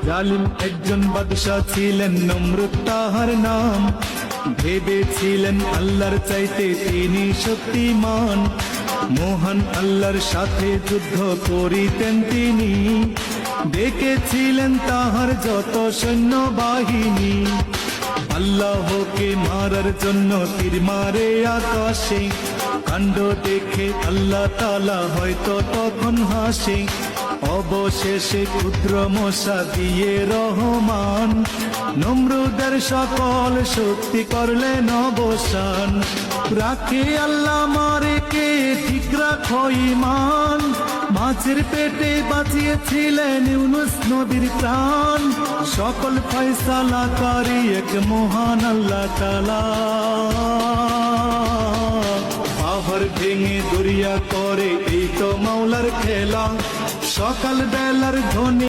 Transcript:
জালিম একজন বাদশা ছিলেন, নমরুদ তাহার নাম। ভেবেছিলেন আল্লাহর চাইতে তিনি শক্তিমান, মহান আল্লাহর সাথে যুদ্ধ করিতেন তিনি। দেখেছিলেন তাহার যত সৈন্য বাহিনী, আল্লাহকে মারার জন্য তীর মারে আকাশে। কাণ্ড দেখে আল্লাহ তাআলা হয়তো তখন হাসে। অবশেষে ক্ষুদ্র মশা দিয়ে রহমান নমরুদের সকল শক্তি করলেন অবসান। রাখে আল্লাহ মারে কে ঠিক রাখো ঈমান, মাছের পেটে বাঁচিয়েছিলেন ইউনুস নবীর প্রাণ। সকল ফয়সালাকারী এক মহান আল্লাহ তাআলা, পাহাড় ভেঙে দরিয়া করে এই তো মাওলার খেলা। সকাল বেলার ধ্বনি